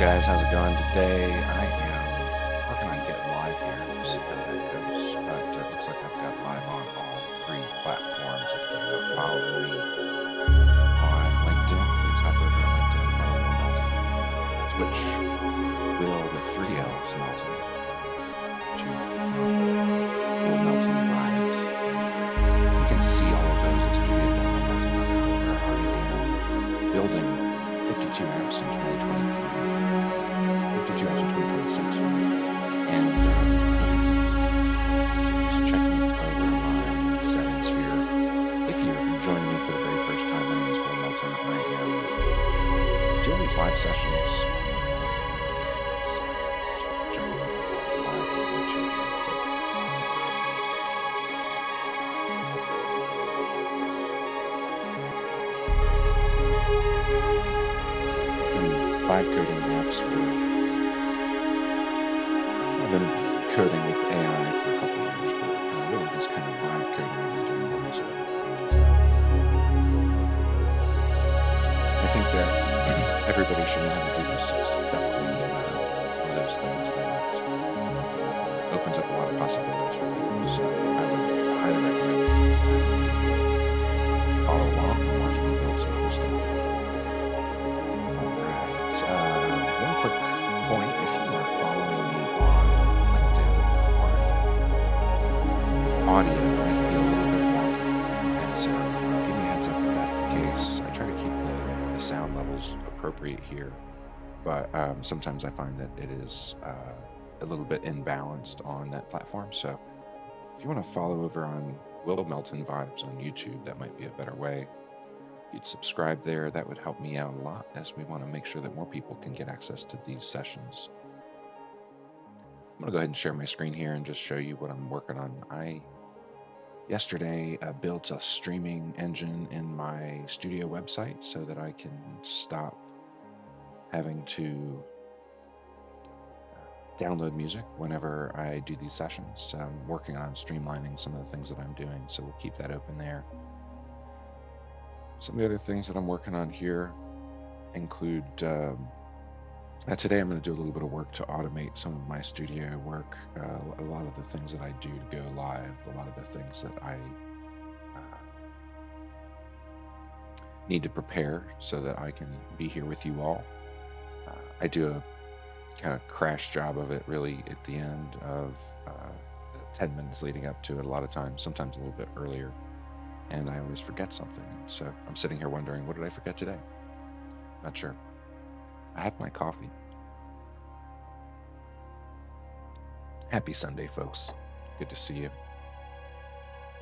guys, how's it going today? I am working on getting live here. We'll see how that goes. But it looks like I've got live on all three platforms. If you follow me on LinkedIn, please hop over to LinkedIn, follow Will Melton. Twitch, Will with three L's, Melton. YouTube, Will Melton Vibes. You can see all of those at studio.willmelton.com. We're already building 52 apps in 2023. 52 apps in 2026. And just checking over my settings here. If you're joining me for the very first time, my name is Will Melton. I am doing these live sessions. Just checking live on YouTube real quick. Vibe coding apps I've been coding with AI for a couple of years, but really this kind of vibe coding I've been doing most of it. I think that everybody should know how to do this. It's definitely one of those things that opens up a lot of possibilities for people. So I would highly recommend follow along and watch me build some other stuff there. One quick point, if you are following me on LinkedIn, my audio might be a little bit wonky, and so give me a heads up if that's the case. I try to keep the sound levels appropriate here, but sometimes I find that it is a little bit imbalanced on that platform. So if you want to follow over on Will Melton Vibes on YouTube, that might be a better way. If you'd subscribe there, that would help me out a lot, as we want to make sure that more people can get access to these sessions. I'm going to go ahead and share my screen here and just show you what I'm working on. I yesterday built a streaming engine in my studio website so that I can stop having to download music whenever I do these sessions. I'm working on streamlining some of the things that I'm doing, so we'll keep that open there. Some of the other things that I'm working on here include today I'm going to do a little bit of work to automate some of my studio work. A lot of the things that I do to go live, a lot of the things that I need to prepare so that I can be here with you all. I do a kind of crash job of it really at the end of 10 minutes leading up to it a lot of times, sometimes a little bit earlier. And I always forget something. So I'm sitting here wondering, what did I forget today? Not sure. I had my coffee. Happy Sunday, folks. Good to see you.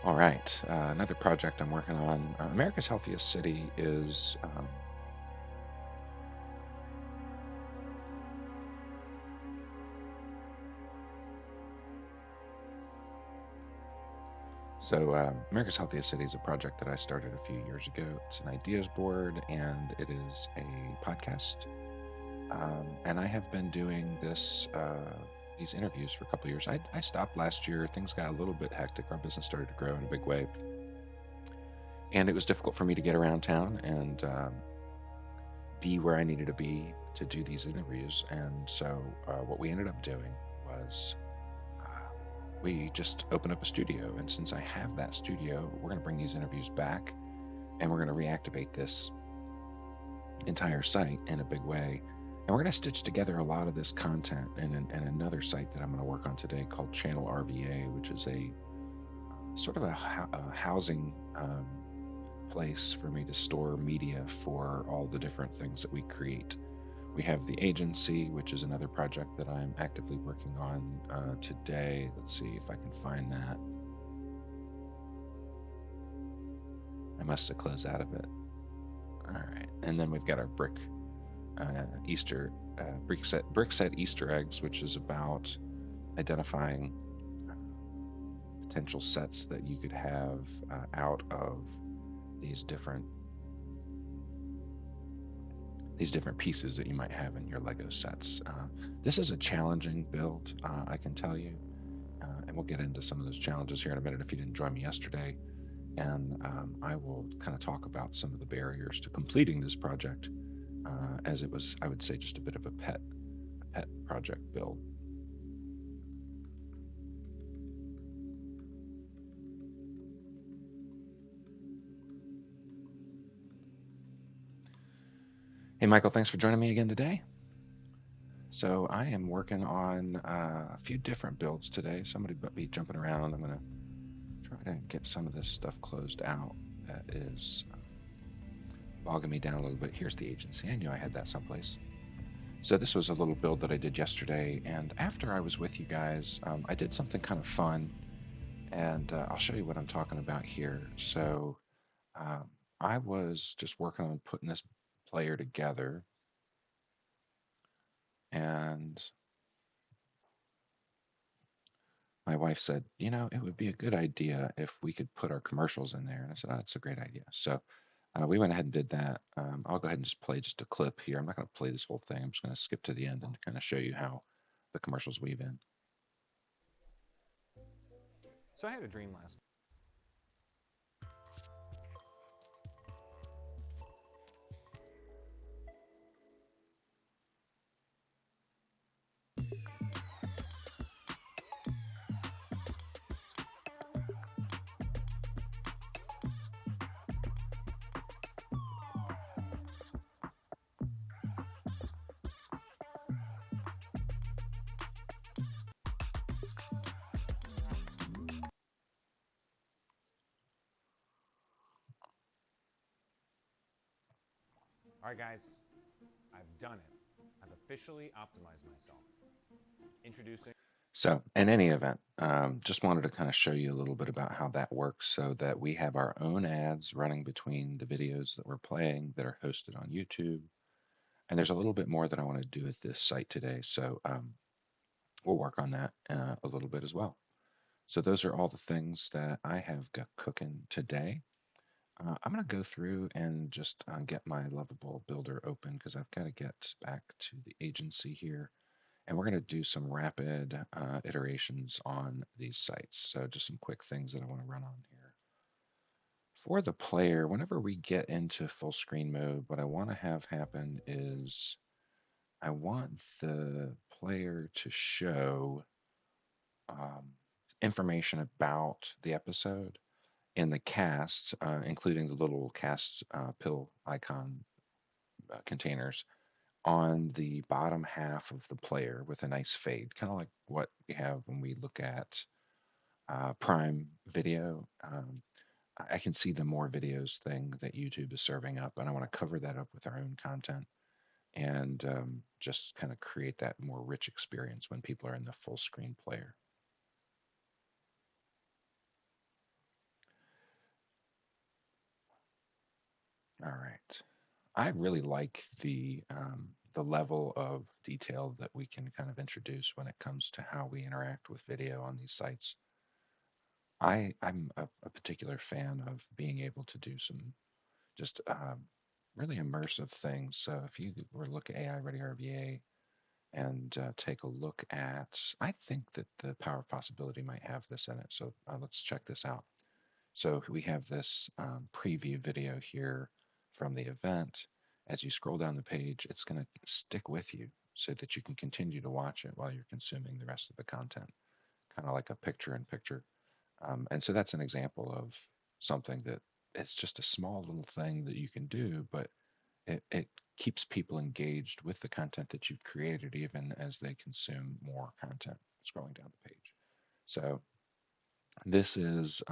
All right. Another project I'm working on. America's Healthiest City is America's Healthiest City is a project that I started a few years ago. It's an ideas board, and it is a podcast. And I have been doing these interviews for a couple of years. I stopped last year. Things got a little bit hectic. Our business started to grow in a big way. And it was difficult for me to get around town and be where I needed to be to do these interviews. And so what we ended up doing was we just opened up a studio. And since I have that studio, we're going to bring these interviews back, and we're going to reactivate this entire site in a big way. And we're going to stitch together a lot of this content in another site that I'm going to work on today called Channel RVA, which is a sort of a housing place for me to store media for all the different things that we create. We have the agency, which is another project that I'm actively working on today. Let's see if I can find that. I must have closed out of it. All right, and then we've got our brick set Easter eggs, which is about identifying potential sets that you could have out of these different pieces that you might have in your Lego sets. This is a challenging build, I can tell you, and we'll get into some of those challenges here in a minute if you didn't join me yesterday. And I will kind of talk about some of the barriers to completing this project, as it was, I would say, just a bit of a pet pet project build. Hey, Michael, thanks for joining me again today. So I am working on a few different builds today. Somebody be jumping around. I'm going to try to get some of this stuff closed out that is bogging me down a little bit. Here's the agency. I knew I had that someplace. So this was a little build that I did yesterday. And after I was with you guys, I did something kind of fun. And I'll show you what I'm talking about here. So um, I was just working on putting this player together. And my wife said, it would be a good idea if we could put our commercials in there. And I said, oh, that's a great idea. So we went ahead and did that. I'll go ahead and just play just a clip here. I'm not going to play this whole thing. I'm just going to skip to the end and kind of show you how the commercials weave in. So I had a dream last. All right, guys, I've done it. I've officially optimized myself. Introducing. So, in any event, just wanted to kind of show you a little bit about how that works so that we have our own ads running between the videos that we're playing that are hosted on YouTube. And there's a little bit more that I want to do with this site today. So, we'll work on that a little bit as well. So, those are all the things that I have got cooking today. I'm going to go through and just get my Lovable Builder open because I've got to get back to the agency here. And we're going to do some rapid iterations on these sites. So just some quick things that I want to run on here. For the player, whenever we get into full screen mode, what I want to have happen is I want the player to show um, information about the episode in the cast, including the little cast pill icon containers on the bottom half of the player with a nice fade, kind of like what we have when we look at Prime Video. I can see the more videos thing that YouTube is serving up, and I want to cover that up with our own content and just kind of create that more rich experience when people are in the full screen player. All right. I really like the level of detail that we can kind of introduce when it comes to how we interact with video on these sites. I'm a particular fan of being able to do some just really immersive things. So if you were to look at AI Ready RVA and take a look at, I think that the Power of Possibility might have this in it. So let's check this out. So we have this preview video here from the event. As you scroll down the page, it's going to stick with you so that you can continue to watch it while you're consuming the rest of the content, kind of like a picture in picture. And so that's an example of something that it's just a small little thing that you can do, but it keeps people engaged with the content that you've created, even as they consume more content scrolling down the page. So this is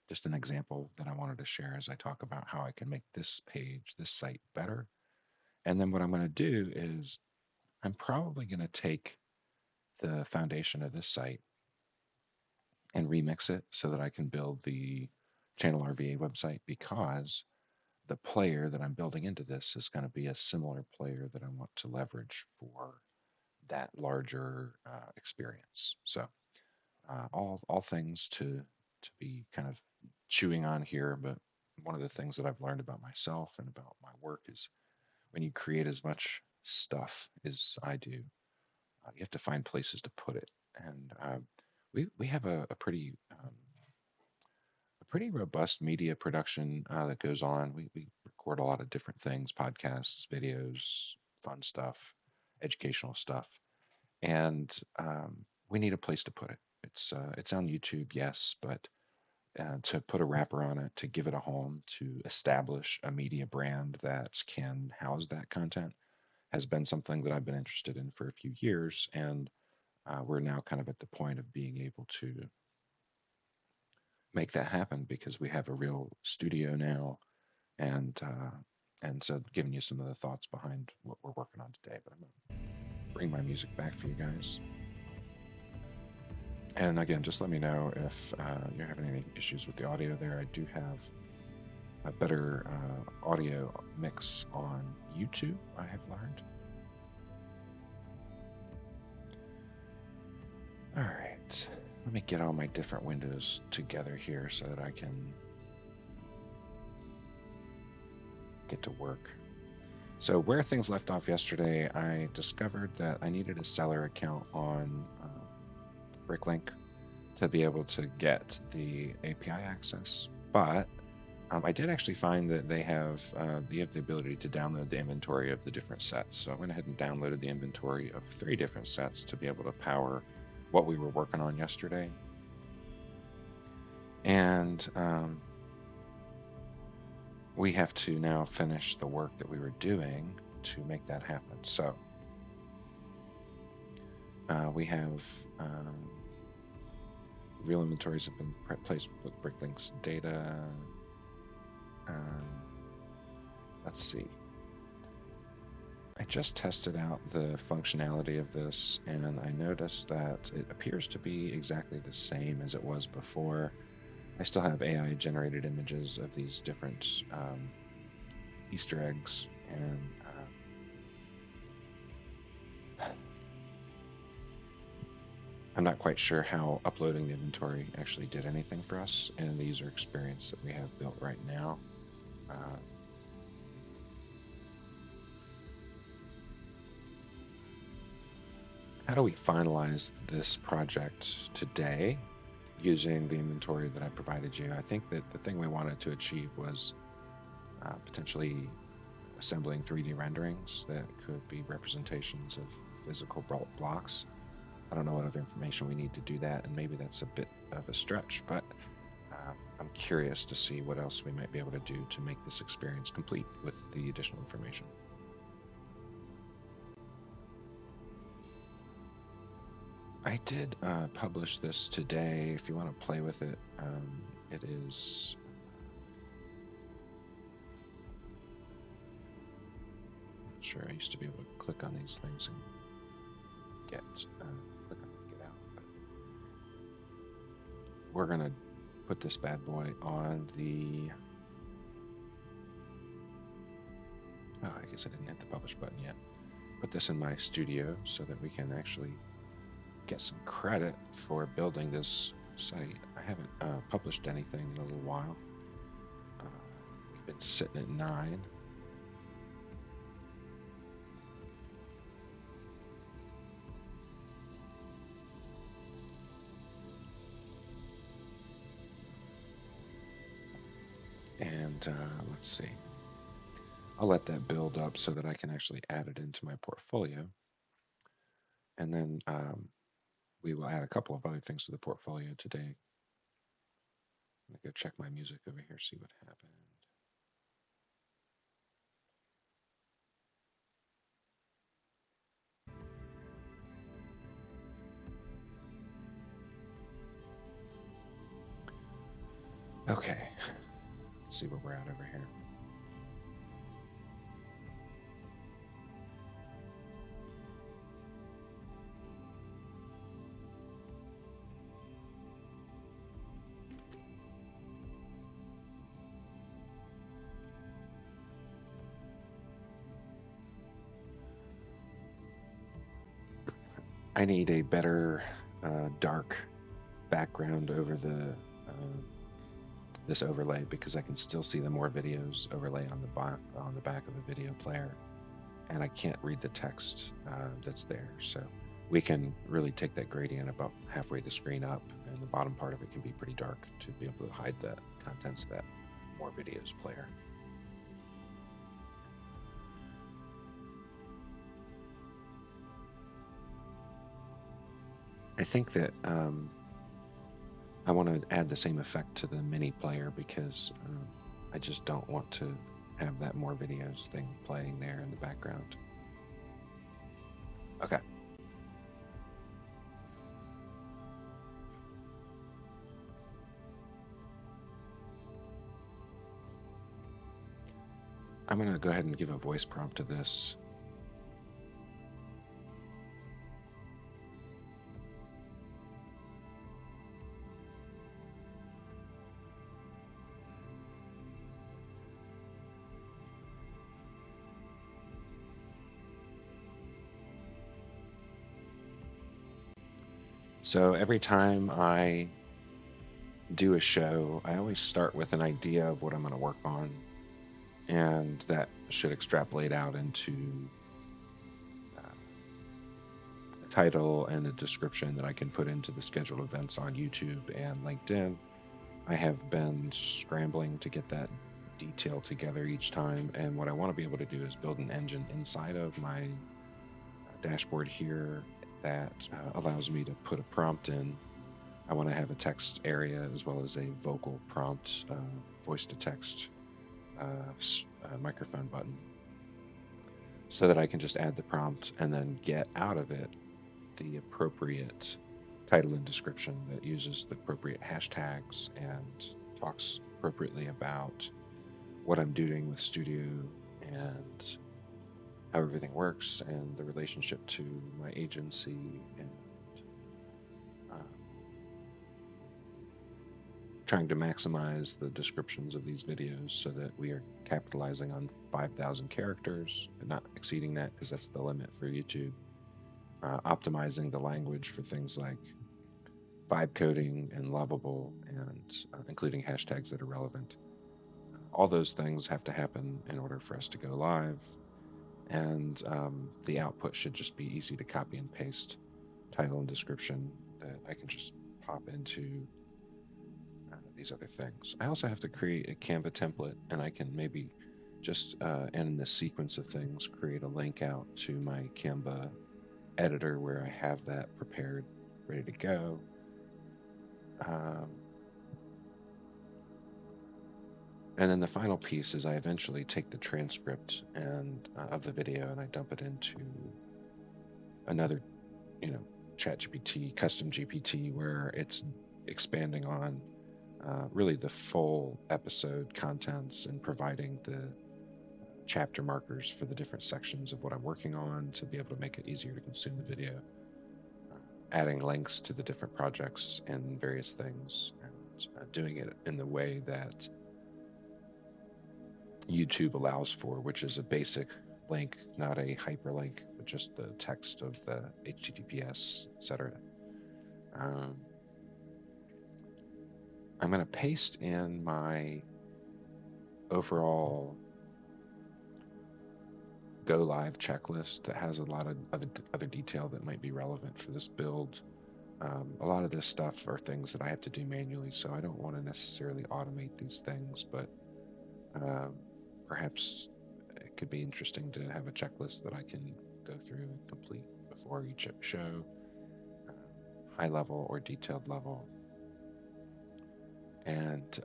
just an example that I wanted to share as I talk about how I can make this page, this site better. And then what I'm going to do is I'm probably going to take the foundation of this site and remix it so that I can build the Channel RVA website because the player that I'm building into this is going to be a similar player that I want to leverage for that larger experience. So all things to be kind of chewing on here, but one of the things that I've learned about myself and about my work is when you create as much stuff as I do, you have to find places to put it. And we have a pretty robust media production that goes on. We record a lot of different things, podcasts, videos, fun stuff. educational stuff, and we need a place to put it. It's on YouTube, yes, but to put a wrapper on it, to give it a home, to establish a media brand that can house that content has been something that I've been interested in for a few years, and we're now kind of at the point of being able to make that happen because we have a real studio now, and so giving you some of the thoughts behind what we're working on today. But I'm gonna bring my music back for you guys. And again, just let me know if you're having any issues with the audio there. I do have a better audio mix on YouTube, I have learned. All right, let me get all my different windows together here so that I can get to work. So where things left off yesterday, I discovered that I needed a seller account on Bricklink to be able to get the API access. But I did actually find that you have the ability to download the inventory of the different sets. So I went ahead and downloaded the inventory of 3 different sets to be able to power what we were working on yesterday. And we have to now finish the work that we were doing to make that happen. So we have real inventories have been placed with Bricklink's data. Um, let's see. I just tested out the functionality of this, and I noticed that it appears to be exactly the same as it was before. I still have AI generated images of these different Easter eggs, and I'm not quite sure how uploading the inventory actually did anything for us in the user experience that we have built right now. How do we finalize this project today using the inventory that I provided you? I think that the thing we wanted to achieve was potentially assembling 3D renderings that could be representations of physical blocks. I don't know what other information we need to do that, and maybe that's a bit of a stretch, but I'm curious to see what else we might be able to do to make this experience complete with the additional information. I did publish this today. If you want to play with it, it is. Sure, I used to be able to click on these things and get click on it and get out. But we're gonna put this bad boy on the. Oh, I guess I didn't hit the publish button yet. Put this in my studio so that we can actually get some credit for building this site. I haven't published anything in a little while. We've been sitting at 9. And let's see. I'll let that build up so that I can actually add it into my portfolio. And then we will add a couple of other things to the portfolio today. I'm going to go check my music over here, see what happened. Okay, let's see where we're at over here. I need a better dark background over the this overlay because I can still see the more videos overlay on the back of the video player, and I can't read the text that's there. So we can really take that gradient about halfway the screen up, and the bottom part of it can be pretty dark to be able to hide the contents of that more videos player. I think that I want to add the same effect to the mini player because I just don't want to have that more videos thing playing there in the background. Okay, I'm going to go ahead and give a voice prompt to this. So every time I do a show, I always start with an idea of what I'm going to work on, and that should extrapolate out into uh, a title and a description that I can put into the scheduled events on YouTube and LinkedIn. I have been scrambling to get that detail together each time, and what I want to be able to do is build an engine inside of my dashboard here that allows me to put a prompt in. I want to have a text area as well as a vocal prompt, voice to text microphone button, so that I can just add the prompt and then get out of it the appropriate title and description that uses the appropriate hashtags and talks appropriately about what I'm doing with studio and how everything works and the relationship to my agency and um, trying to maximize the descriptions of these videos so that we are capitalizing on 5,000 characters and not exceeding that because that's the limit for YouTube. Optimizing the language for things like vibe coding and lovable and including hashtags that are relevant. All those things have to happen in order for us to go live. And the output should just be easy to copy and paste title and description that I can just pop into these other things. I also have to create a Canva template, and I can maybe just, in the sequence of things, create a link out to my Canva editor where I have that prepared, ready to go. Um, and then the final piece is I eventually take the transcript and of the video and I dump it into another, you know, chat GPT, custom GPT, where it's expanding on really the full episode contents and providing the chapter markers for the different sections of what I'm working on to be able to make it easier to consume the video, adding links to the different projects and various things, and doing it in the way that YouTube allows for, which is a basic link, not a hyperlink, but just the text of the HTTPS, etc. Um, I'm going to paste in my overall go live checklist that has a lot of other detail that might be relevant for this build. A lot of this stuff are things that I have to do manually, so I don't want to necessarily automate these things, but um, perhaps it could be interesting to have a checklist that I can go through and complete before each show, uh, high level or detailed level. And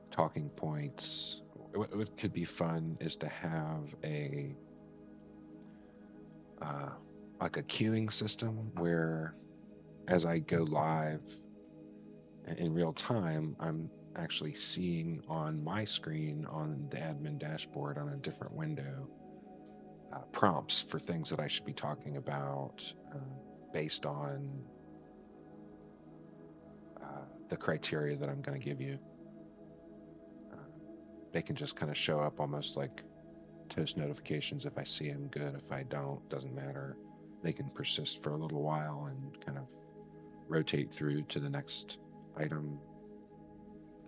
talking points. What could be fun is to have a uh, like a queuing system where as I go live in real time, I'm actually seeing on my screen on the admin dashboard on a different window prompts for things that I should be talking about based on the criteria that I'm going to give you. Uh, they can just kind of show up almost like toast notifications. If I see them, good. If I don't, doesn't matter. They can persist for a little while and kind of rotate through to the next item.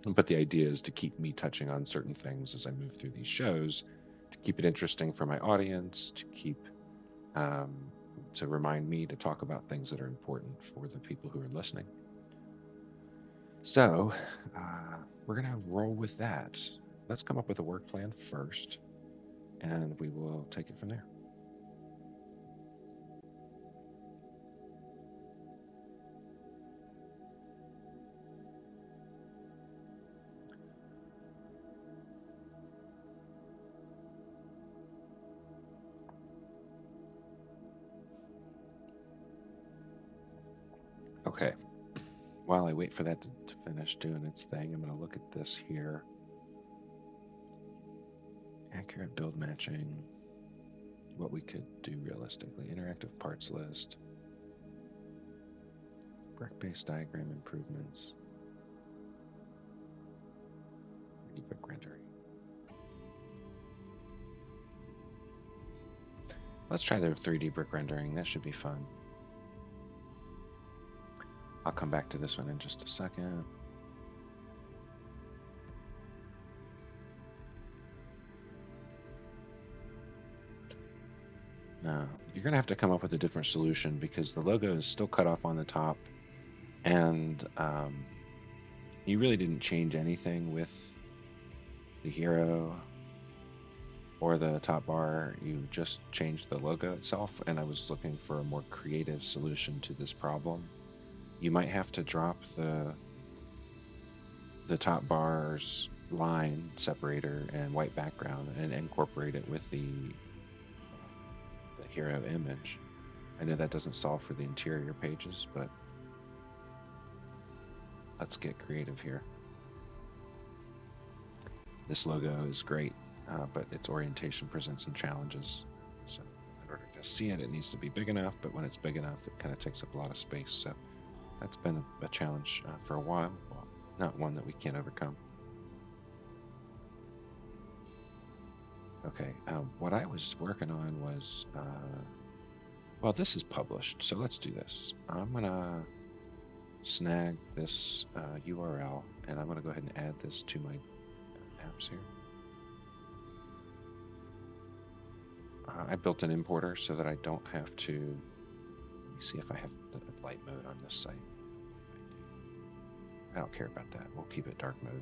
But the idea is to keep me touching on certain things as I move through these shows, to keep it interesting for my audience, to keep um, to remind me to talk about things that are important for the people who are listening. So we're gonna roll with that. Let's come up with a work plan first, and we will take it from there. while I wait for that to finish doing its thing, I'm going to look at this here. Accurate build matching. What we could do realistically. Interactive parts list. Brick-based diagram improvements. 3D brick rendering. Let's try the 3D brick rendering. That should be fun. I'll come back to this one in just a second. Now, you're going to have to come up with a different solution because the logo is still cut off on the top, and you really didn't change anything with the hero or the top bar. You just changed the logo itself, and I was looking for a more creative solution to this problem. You might have to drop the top bar's line separator and white background and incorporate it with the hero image. I know that doesn't solve for the interior pages, but let's get creative here. This logo is great, but its orientation presents some challenges. So in order to see it, it needs to be big enough, but when it's big enough, it kind of takes up a lot of space. So that's been a challenge for a while. Well, not one that we can't overcome. Okay, what I was working on was, well, this is published, so let's do this. I'm gonna snag this URL, and I'm gonna go ahead and add this to my apps here. I built an importer so that I don't have to, let me see if I have light mode on this site. I don't care about that. We'll keep it dark mode.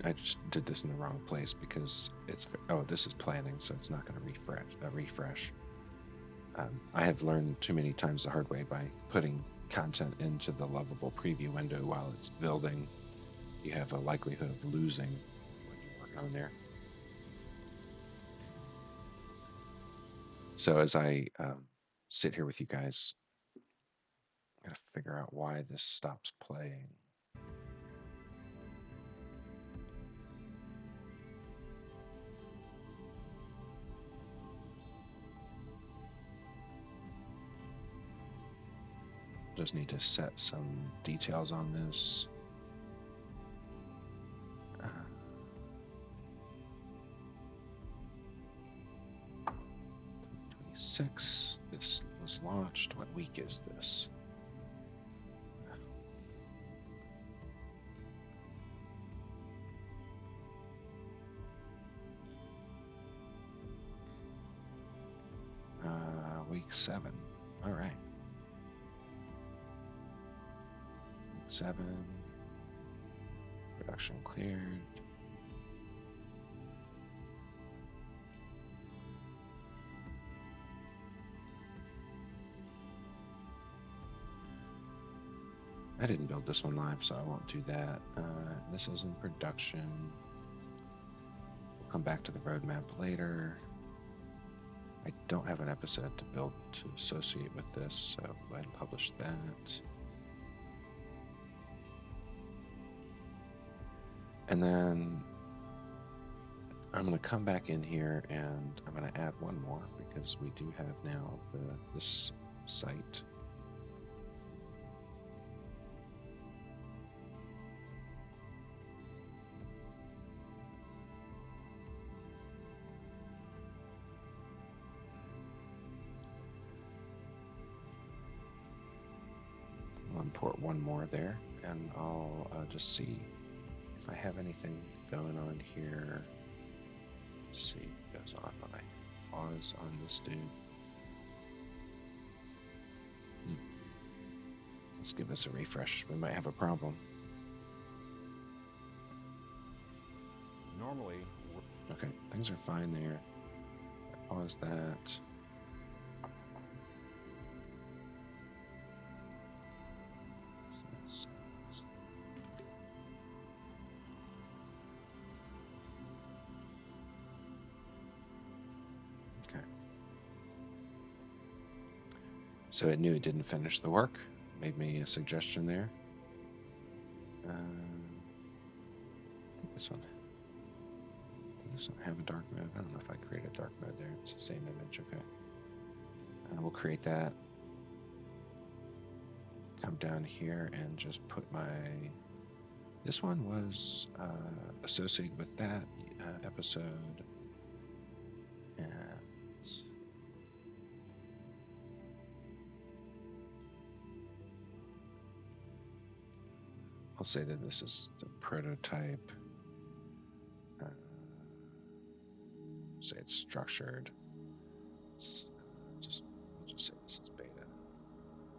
I just did this in the wrong place because it's, oh, this is planning, so it's not going to refresh. I have learned too many times the hard way by putting content into the lovable preview window while it's building. You have a likelihood of losing what you're working on there. So as I sit here with you guys, I'm going to figure out why this stops playing. Just need to set some details on this. 26. This was launched. What week is this? Week 7. All right. Week 7. Production cleared. I didn't build this one live, so I won't do that. This is in production. We'll come back to the roadmap later. I don't have an episode to build to associate with this, so go ahead and publish that. And then I'm going to come back in here and I'm going to add one more because we do have now this site. I'll import one more there, and I'll just see if I have anything going on here. Let's see what goes on when I pause on this dude. Let's give this a refresh. We might have a problem. Normally, okay, things are fine there. I pause that. So it knew it didn't finish the work. Made me a suggestion there. I think this one. Does this one have a dark mode? I don't know if I create a dark mode there. It's the same image. Okay. We'll create that. Come down here and just put my. This one was associated with that episode, and I'll say that this is the prototype. Say it's structured. It's we'll just say this is beta.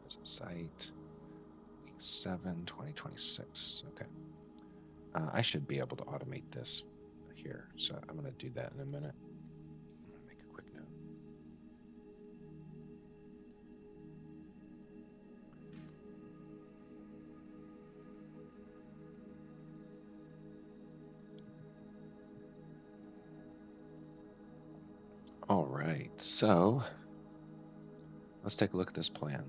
As a site, week 7, 2026. Okay. I should be able to automate this here, so I'm going to do that in a minute. I'm going to make a quick note. All right, so let's take a look at this plan.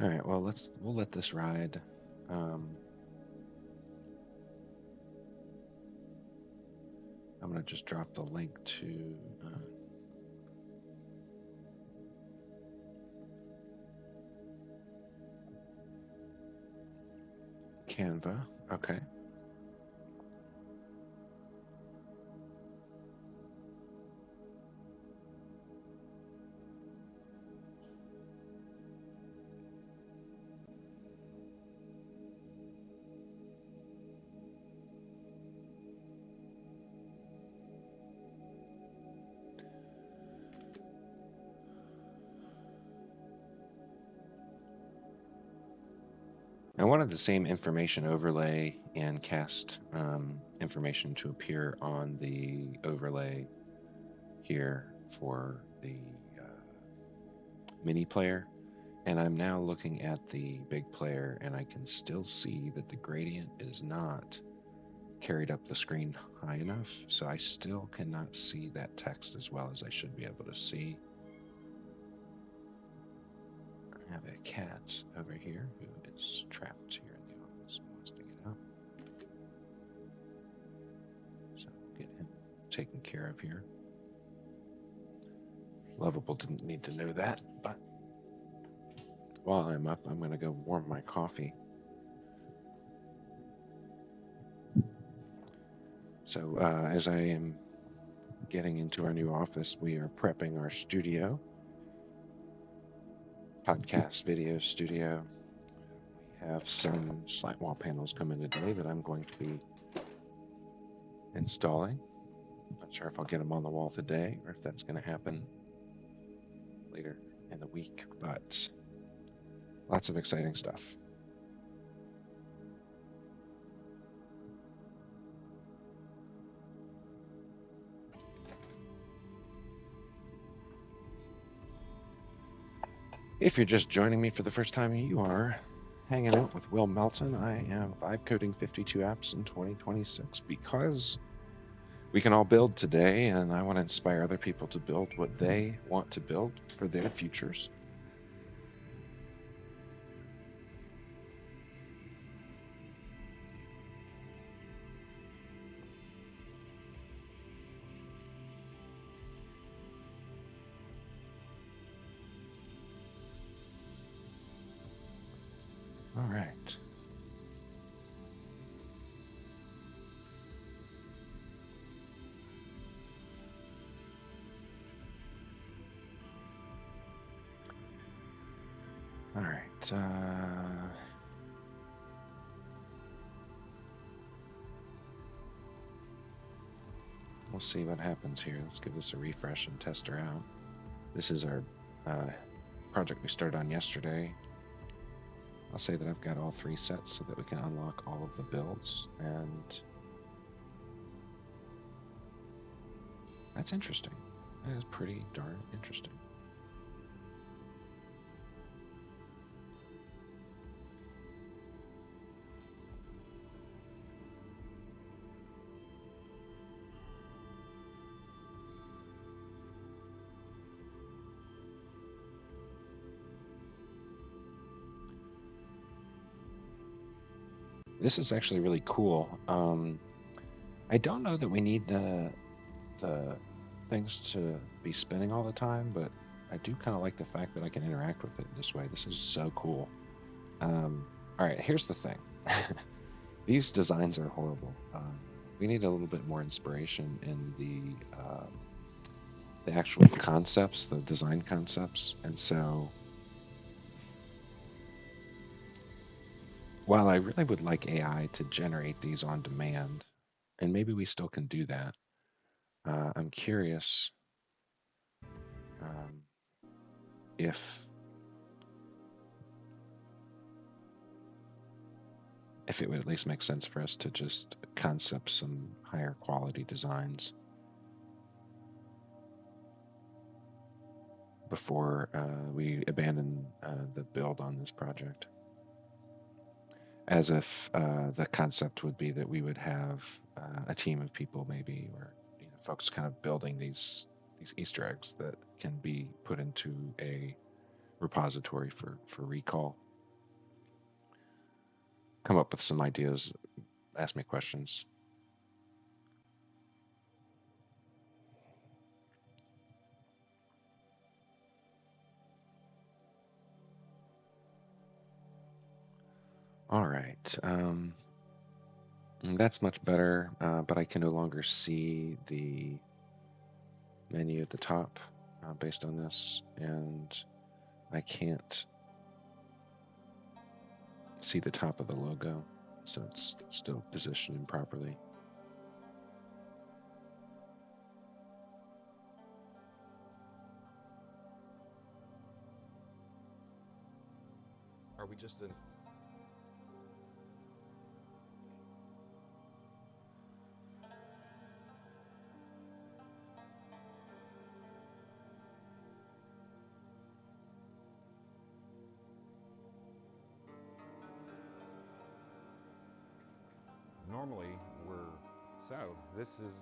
All right, well, we'll let this ride. I'm going to just drop the link to Canva. Okay. I wanted the same information overlay and cast information to appear on the overlay here for the mini player. And I'm now looking at the big player, and I can still see that the gradient is not carried up the screen high enough. So I still cannot see that text as well as I should be able to see. I have a cat over here who is trapped here in the office and wants to get out. So we'll get him taken care of here. Lovable didn't need to know that, but while I'm up, I'm going to go warm my coffee. So as I am getting into our new office, we are prepping our studio, podcast video studio. We have some slat wall panels coming today that I'm going to be installing. Not sure if I'll get them on the wall today or if that's going to happen later in the week, but lots of exciting stuff. If you're just joining me for the first time, you are hanging out with Will Melton. I am vibe coding 52 apps in 2026 because we can all build today, and I want to inspire other people to build what they want to build for their futures. All right. We'll see what happens here. Let's give this a refresh and test her out. This is our project we started on yesterday. I'll say that I've got all 3 sets so that we can unlock all of the builds, and that's interesting. That is pretty darn interesting. This is actually really cool. I don't know that we need the things to be spinning all the time, but I do kind of like the fact that I can interact with it this way. This is so cool. All right, here's the thing. These designs are horrible. We need a little bit more inspiration in the actual concepts, the design concepts, and so while I really would like AI to generate these on demand, and maybe we still can do that, I'm curious um, if it would at least make sense for us to just concept some higher quality designs before we abandon the build on this project. As if the concept would be that we would have a team of people, maybe, or folks kind of building these Easter eggs that can be put into a repository for recall. Come up with some ideas, ask me questions. All right. That's much better, but I can no longer see the menu at the top based on this, and I can't see the top of the logo, so it's still positioned improperly. Are we just in? Normally we're so. This is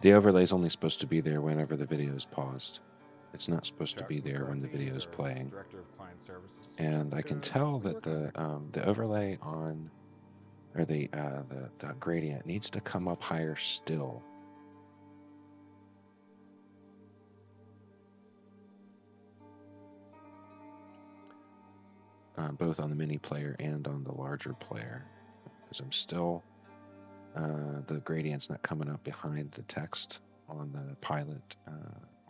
The overlay is only supposed to be there whenever the video is paused. It's not supposed to Chuck be there when the McCarthy. He's video is our playing. director of client services. Chuck, And I can tell what are you that working on there? the overlay on or the gradient needs to come up higher still. Both on the mini player and on the larger player, because I'm still the gradient's not coming up behind the text on the pilot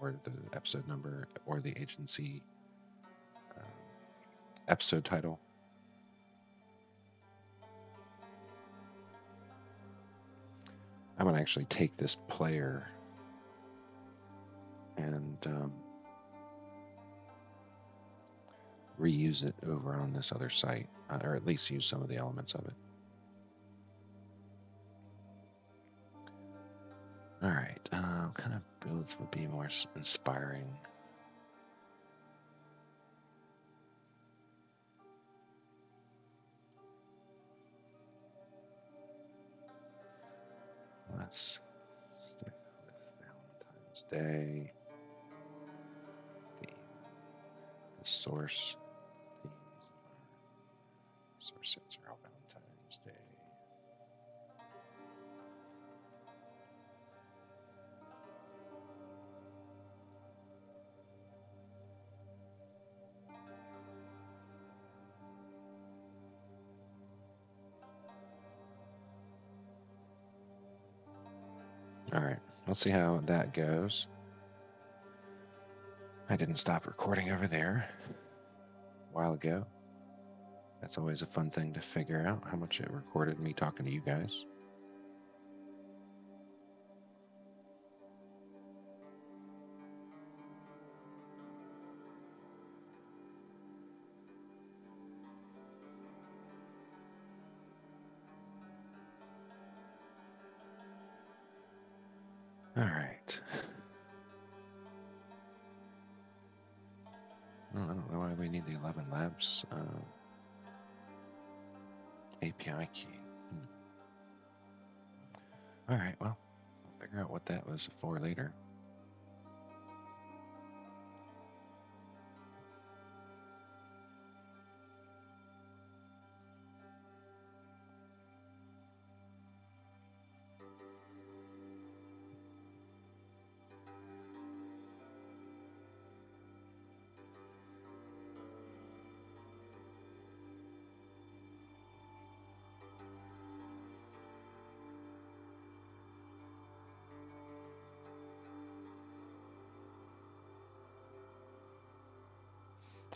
or the episode number or the agency episode title. I'm going to actually take this player and reuse it over on this other site, or at least use some of the elements of it. All right, what kind of builds would be more inspiring? Let's stick with Valentine's Day. The source themes are source sets are all Valentine's Day. All right, let's see how that goes. I didn't stop recording over there. while ago. That's always a fun thing to figure out, how much it recorded me talking to you guys. All right. Well, I don't know why we need the 11 labs API key. All right, well, we'll figure out what that was for later.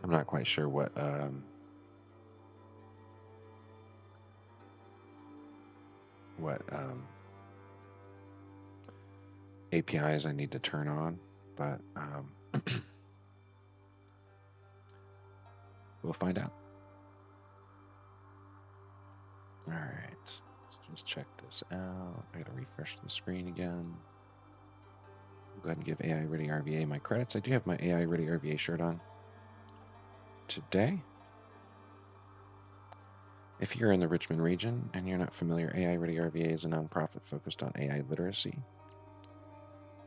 I'm not quite sure what APIs I need to turn on, but we'll find out. All right, let's just check this out. I gotta refresh the screen again. I'll go ahead and give AI Ready RVA my credits. I do have my AI Ready RVA shirt on today. If you're in the Richmond region and you're not familiar, AI Ready RVA is a nonprofit focused on AI literacy.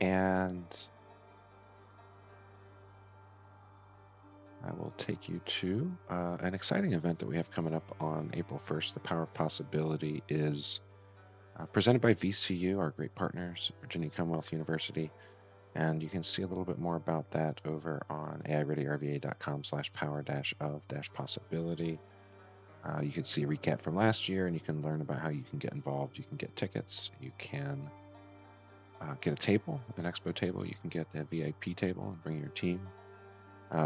And I will take you to an exciting event that we have coming up on April 1st. The Power of Possibility is presented by VCU, our great partners, Virginia Commonwealth University. And you can see a little bit more about that over on aireadyrva.com/power-of-possibility. You can see a recap from last year, and you can learn about how you can get involved. You can get tickets. You can get a table, an expo table. You can get a VIP table and bring your team.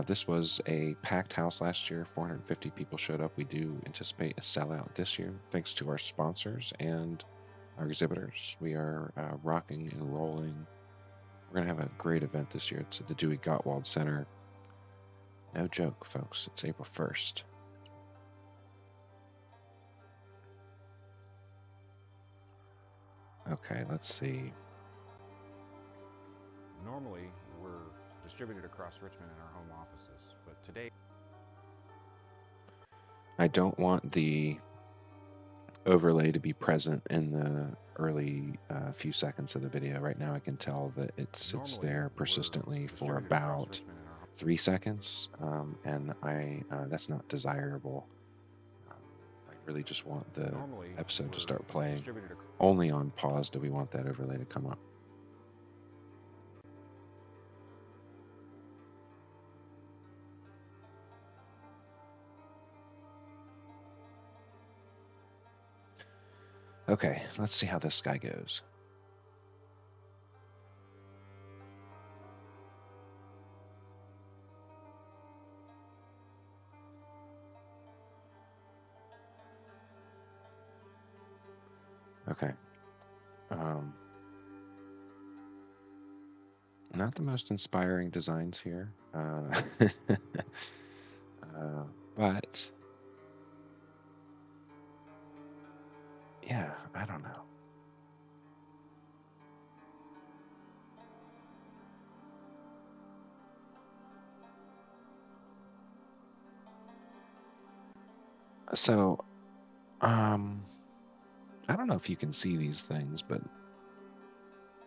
This was a packed house last year. 450 people showed up. We do anticipate a sellout this year, thanks to our sponsors and our exhibitors. We are rocking and rolling. We're going to have a great event this year. It's at the Dewey Gottwald Center. No joke, folks. It's April 1st. Okay, let's see. Normally, we're distributed across Richmond in our home offices, but today... I don't want the overlay to be present in the early few seconds of the video. Right now I can tell that it sits there persistently for about 3 seconds, and that's not desirable. I really just want the episode to start playing. Only on pause do we want that overlay to come up. Okay, let's see how this guy goes. Okay. Not the most inspiring designs here, but yeah, I don't know. So, I don't know if you can see these things, but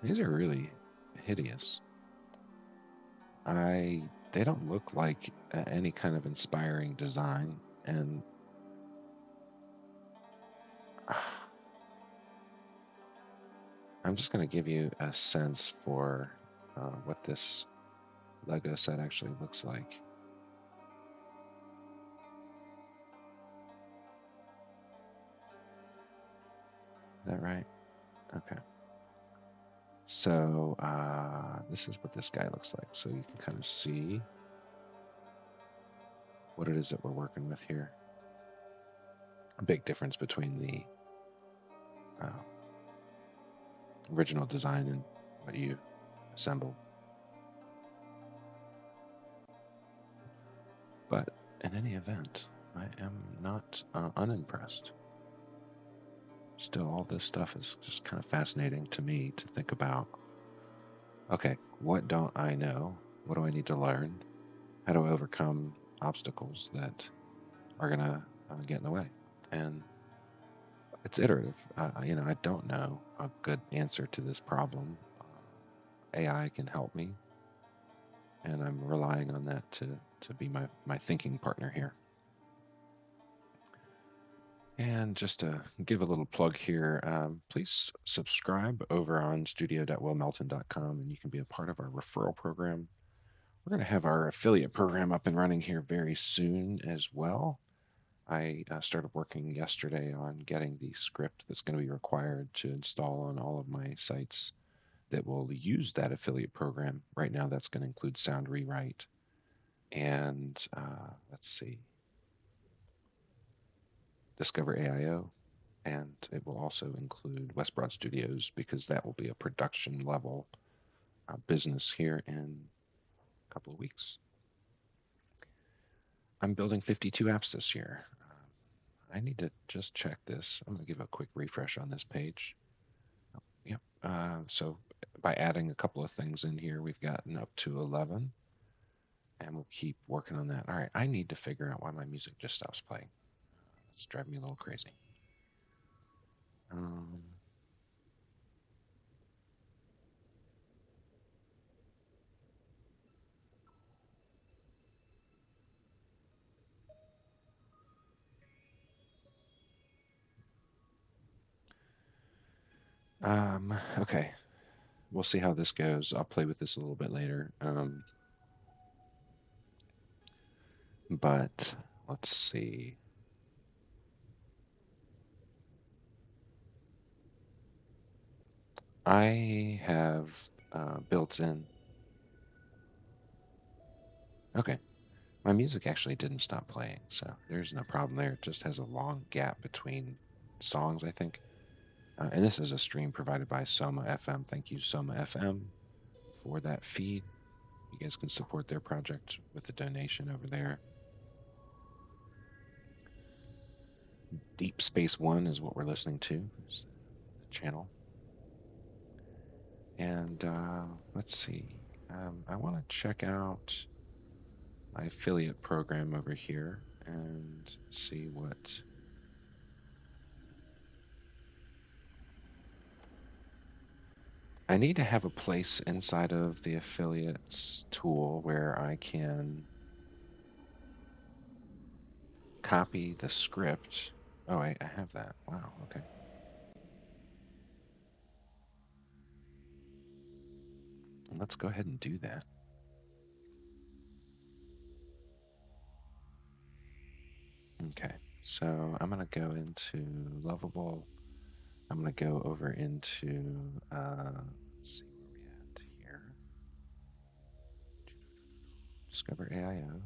these are really hideous. They don't look like any kind of inspiring design, and I'm just going to give you a sense for what this Lego set actually looks like. Is that right? Okay. So this is what this guy looks like. So you can kind of see what it is that we're working with here. A big difference between the original design and what you assembled. But in any event, I am not unimpressed. Still, all this stuff is just kind of fascinating to me to think about. Okay, what don't I know? What do I need to learn? How do I overcome obstacles that are going to get in the way? And it's iterative. I don't know a good answer to this problem. AI can help me, and I'm relying on that to be my thinking partner here. And just to give a little plug here, please subscribe over on studio.willmelton.com, and you can be a part of our referral program. We're going to have our affiliate program up and running here very soon as well. I started working yesterday on getting the script that's going to be required to install on all of my sites that will use that affiliate program. Right now, that's going to include Sound Rewrite and let's see, Discover AIO, and it will also include West Broad Studios because that will be a production level business here in a couple of weeks. I'm building 52 apps this year. I need to just check this. I'm going to give a quick refresh on this page. Oh, yep. So by adding a couple of things in here, we've gotten up to 11, and we'll keep working on that. All right, I need to figure out why my music just stops playing. It's driving me a little crazy. Um, okay, we'll see how this goes. I'll play with this a little bit later. But let's see. I have built in. Okay, my music actually didn't stop playing, so there's no problem there. It just has a long gap between songs, I think. And this is a stream provided by Soma FM. Thank you, Soma FM, for that feed. You guys can support their project with a donation over there. Deep Space One is what we're listening to. It's the channel. And let's see. I want to check out my affiliate program over here and see what. I need to have a place inside of the affiliates tool where I can copy the script. Oh, I have that. Wow, okay. Let's go ahead and do that. Okay, so I'm going to go into Lovable. I'm going to go over into, let's see where we at here. Discover AIO.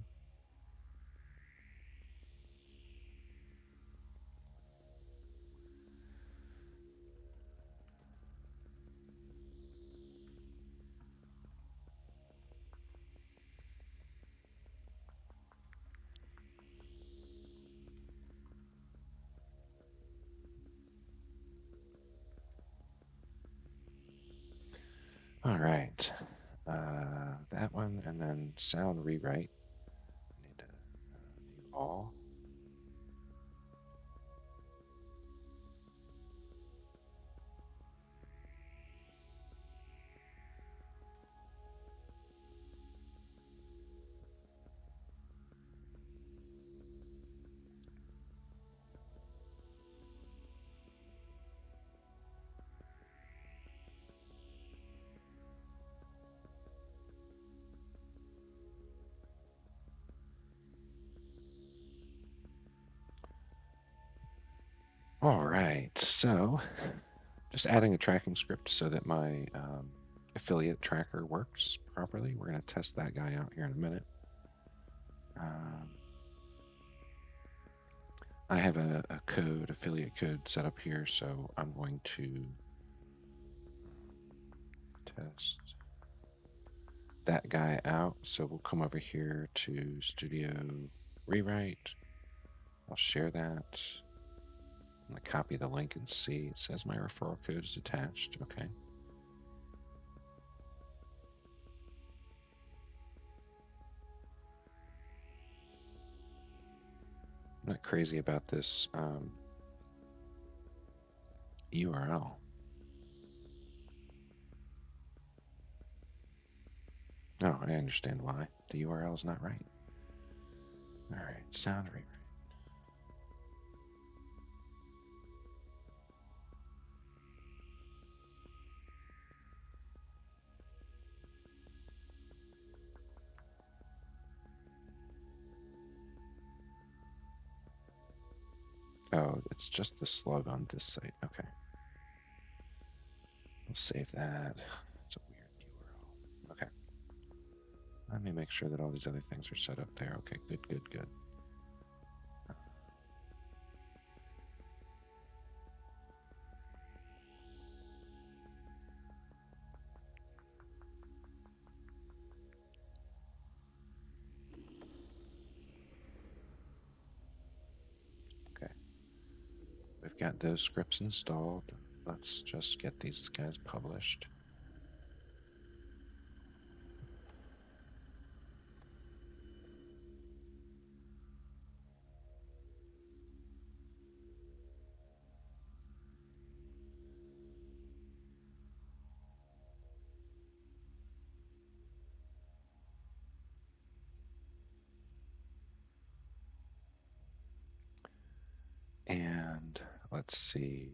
All right, that one, and then sound rewrite. I need to view all. All right, so just adding a tracking script so that my affiliate tracker works properly. We're going to test that guy out here in a minute. Um, I have a code, affiliate code set up here, so I'm going to test that guy out. So we'll come over here to Studio Rewrite. I'll share that. I'm going to copy the link and see. It says my referral code is attached. Okay. I'm not crazy about this URL. No, I understand why. The URL is not right. All right, sound rewrite. Oh, it's just the slug on this site. Okay. We'll save that. It's a weird URL. Okay. Let me make sure that all these other things are set up there. Okay, good, good, good. Okay. We've got those scripts installed. Let's just get these guys published. And let's see.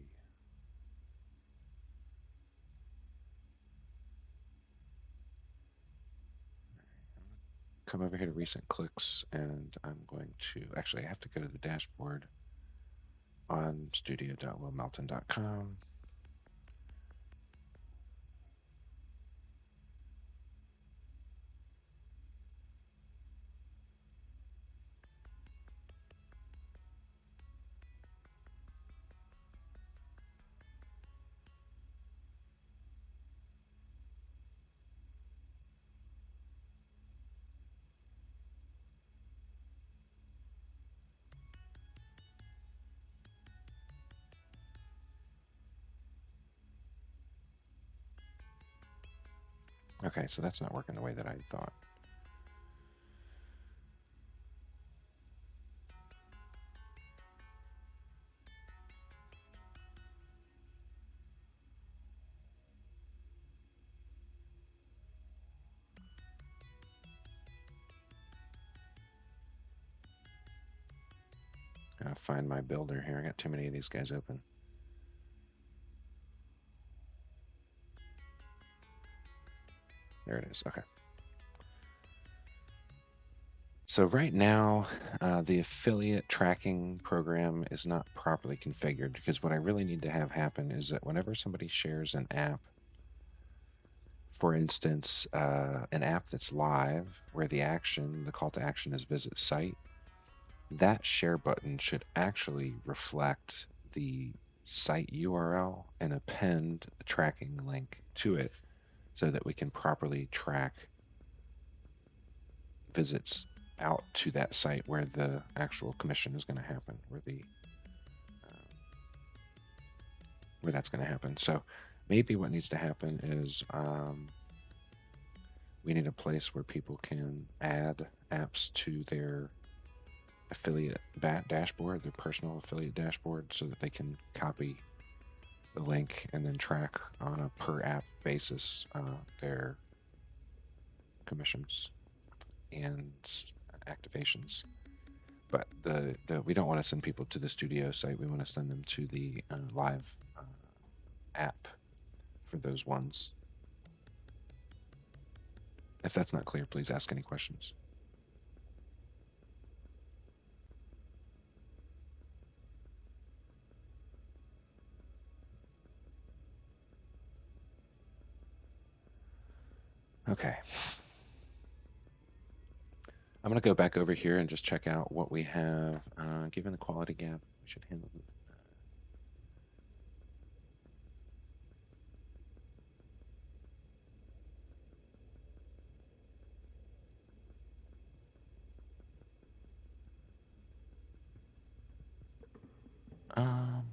Come over here to recent clicks, and I'm going to actually I have to go to the dashboard on studio.willmelton.com. Okay, so that's not working the way that I thought. I gotta find my builder here. I got too many of these guys open. There it is. Okay. So right now, the affiliate tracking program is not properly configured because what I really need to have happen is that whenever somebody shares an app, for instance, an app that's live where the call to action is visit site, that share button should actually reflect the site URL and append a tracking link to it so that we can properly track visits out to that site where the actual commission is going to happen, where that's going to happen. So maybe what needs to happen is we need a place where people can add apps to their affiliate dashboard, their personal affiliate dashboard, so that they can copy the link and then track on a per app basis their commissions and activations. But we don't want to send people to the studio site. We want to send them to the live app for those ones. If that's not clear, please ask any questions. Okay. I'm going to go back over here and just check out what we have. Given the quality gap, we should handle it. Um,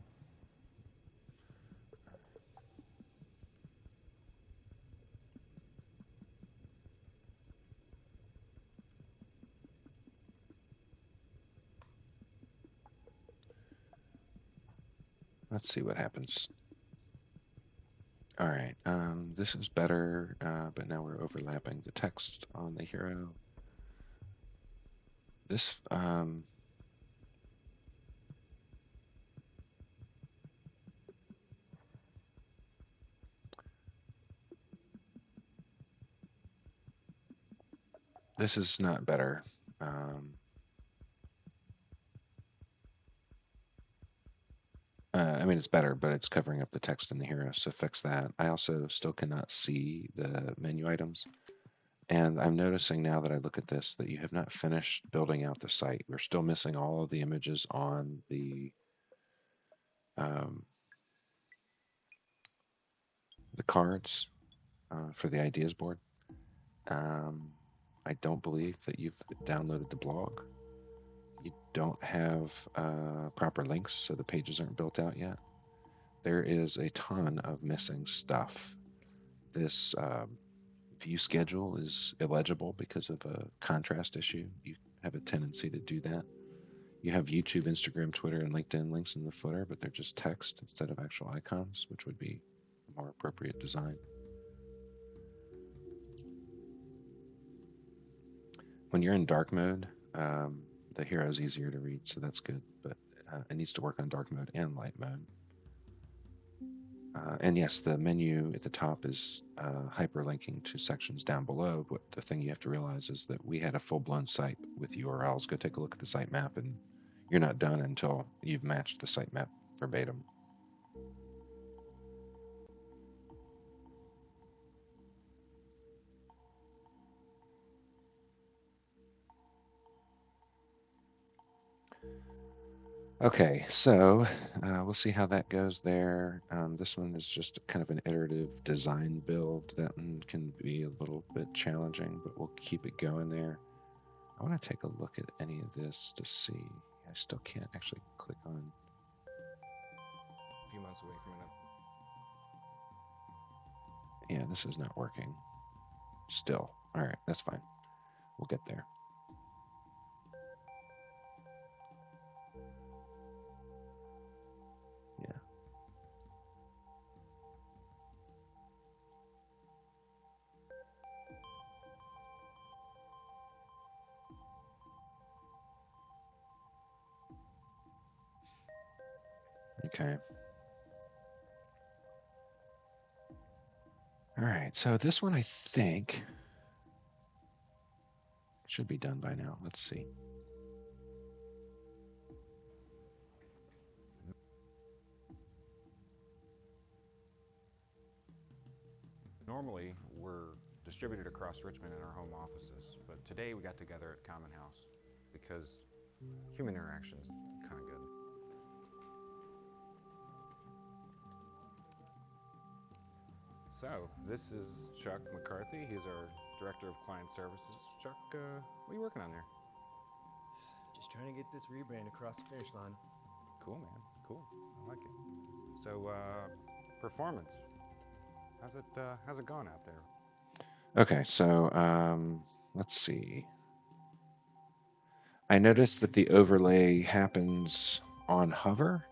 let's see what happens. All right, this is better, but now we're overlapping the text on the hero. This this is not better. Um, I mean, it's better, but it's covering up the text in the hero, so fix that. I also still cannot see the menu items. And I'm noticing now that I look at this that you have not finished building out the site. We're still missing all of the images on um, the cards for the ideas board. Um, I don't believe that you've downloaded the blog. You don't have proper links, so the pages aren't built out yet. There is a ton of missing stuff. This view schedule is illegible because of a contrast issue. You have a tendency to do that. You have YouTube, Instagram, Twitter, and LinkedIn links in the footer, but they're just text instead of actual icons, which would be a more appropriate design. When you're in dark mode, the hero is easier to read, so that's good, but it needs to work on dark mode and light mode. And yes, the menu at the top is hyperlinking to sections down below. But the thing you have to realize is that we had a full blown site with URLs. Go take a look at the site map, and you're not done until you've matched the site map verbatim. Okay, so we'll see how that goes there. This one is just kind of an iterative design build. That one can be a little bit challenging, but we'll keep it going there. I want to take a look at any of this to see. I still can't actually click on. A few months away from it. Yeah, this is not working. Still. All right, that's fine. We'll get there. Yeah. Okay. All right. So this one, I think, should be done by now. Let's see. Normally, we're distributed across Richmond in our home offices, but today we got together at Common House because human interaction is kind of good. So, this is Chuck McCarthy. He's our Director of Client Services. Chuck, what are you working on there? Just trying to get this rebrand across the finish line. Cool, man. Cool. I like it. So, performance. How's it going out there? Okay. So let's see. I noticed that the overlay happens on hover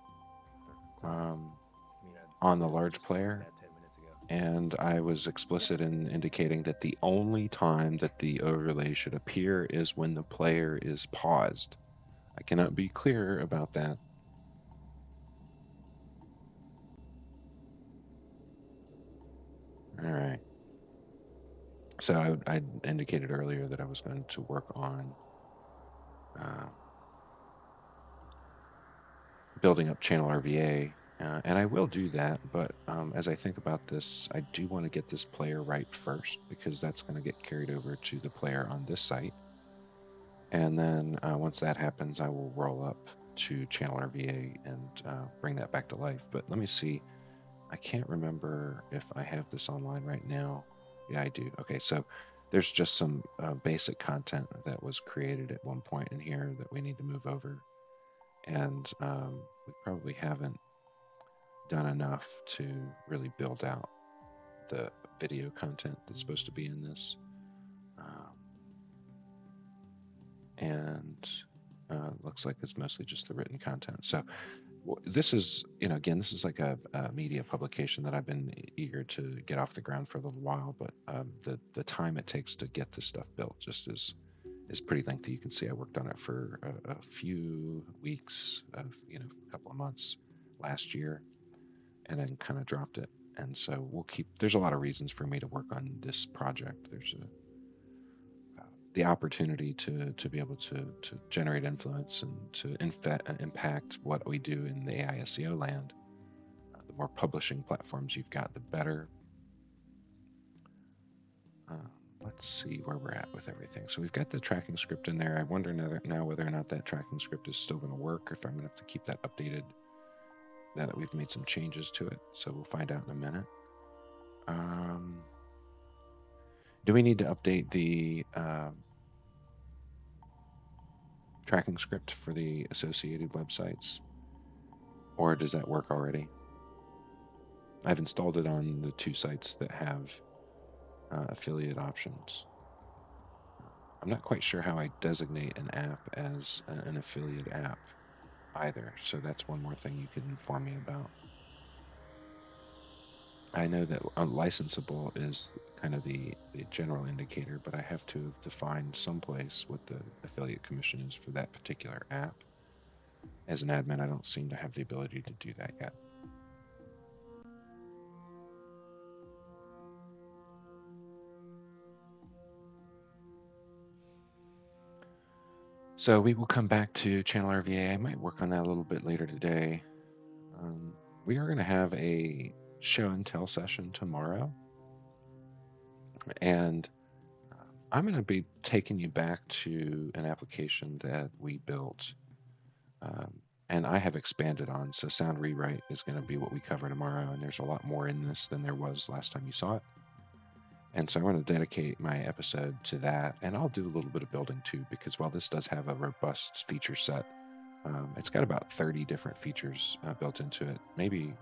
Clouds. I mean, I on the literally large just fixed player. that 10 minutes ago. And I was explicit in indicating that the only time that the overlay should appear is when the player is paused. I cannot be clearer about that. All right. So I indicated earlier that I was going to work on uh, building up channel RVA, and I will do that. But as I think about this, I do want to get this player right first because that's going to get carried over to the player on this site. And then once that happens, I will roll up to Channel RVA and bring that back to life. But let me see. I can't remember if I have this online right now. Yeah, I do. Okay, so there's just some basic content that was created at one point in here that we need to move over. And we probably haven't done enough to really build out the video content that's supposed to be in this. Um, and looks like it's mostly just the written content. So this is, again, this is like a media publication that I've been eager to get off the ground for a little while, but the time it takes to get this stuff built just is pretty lengthy. You can see I worked on it for a few weeks, a couple of months last year, and then kind of dropped it. And so we'll keep. There's a lot of reasons for me to work on this project. There's the opportunity to be able to generate influence and to impact what we do in the AI SEO land. The more publishing platforms you've got, the better. Uh, let's see where we're at with everything. So we've got the tracking script in there. I wonder now whether or not that tracking script is still going to work, if I'm going to have to keep that updated now that we've made some changes to it. So we'll find out in a minute. Do we need to update the tracking script for the associated websites, or does that work already? I've installed it on the two sites that have affiliate options. I'm not quite sure how I designate an app as an affiliate app either, so that's one more thing you could inform me about. I know that unlicensable is kind of the general indicator, but I have to define someplace what the affiliate commission is for that particular app. As an admin, I don't seem to have the ability to do that yet. So we will come back to Channel RVA. I might work on that a little bit later today. We are going to have a show and tell session tomorrow. And I'm going to be taking you back to an application that we built and I have expanded on. So sound rewrite is going to be what we cover tomorrow. And there's a lot more in this than there was last time you saw it. And so I want to dedicate my episode to that. And I'll do a little bit of building too, because while this does have a robust feature set, it's got about 30 different features built into it. Maybe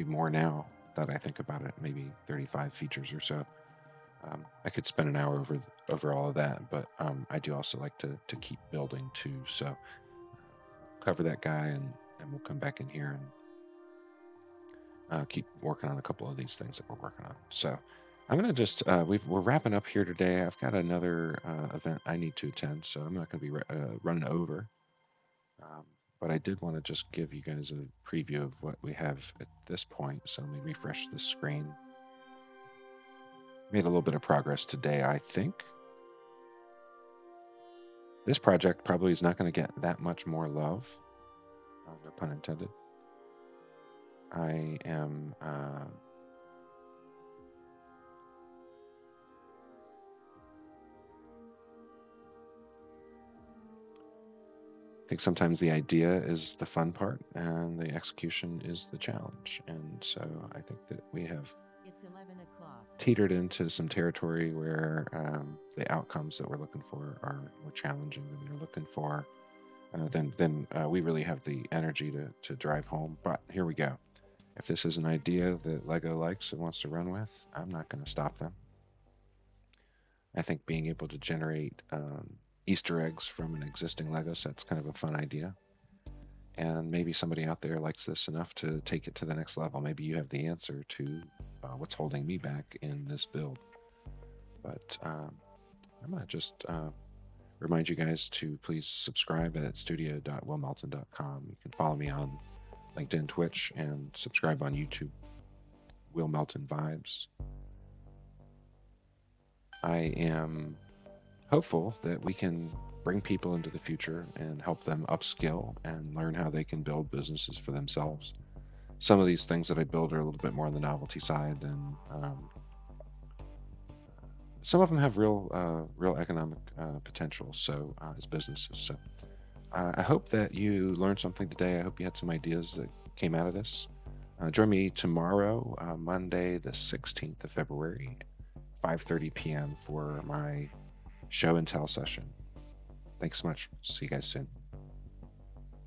more now that I think about it. Maybe 35 features or so. I could spend an hour over all of that, but I do also like to keep building too. So cover that guy, and we'll come back in here and keep working on a couple of these things that we're working on. So I'm gonna just we're wrapping up here today. I've got another event I need to attend, so I'm not gonna be running over. But I did want to just give you guys a preview of what we have at this point. So let me refresh the screen. Made a little bit of progress today, I think. This project probably is not going to get that much more love, no pun intended. I am I think sometimes the idea is the fun part and the execution is the challenge. And so I think that we have teetered into some territory where the outcomes that we're looking for are more challenging than we're looking for. Then we really have the energy to drive home. But here we go. If this is an idea that Lego likes and wants to run with, I'm not going to stop them. I think being able to generate Easter eggs from an existing Lego set's kind of a fun idea. And maybe somebody out there likes this enough to take it to the next level. Maybe you have the answer to what's holding me back in this build. But I'm going to just remind you guys to please subscribe at studio.willmelton.com. You can follow me on LinkedIn, Twitch, and subscribe on YouTube. Will Melton Vibes. I am hopeful that we can bring people into the future and help them upskill and learn how they can build businesses for themselves. Some of these things that I build are a little bit more on the novelty side, and some of them have real economic potential. So as businesses, so I hope that you learned something today. I hope you had some ideas that came out of this. Join me tomorrow, Monday, the 16th of February, 5:30 p.m. for my show and tell session. Thanks so much. See you guys soon.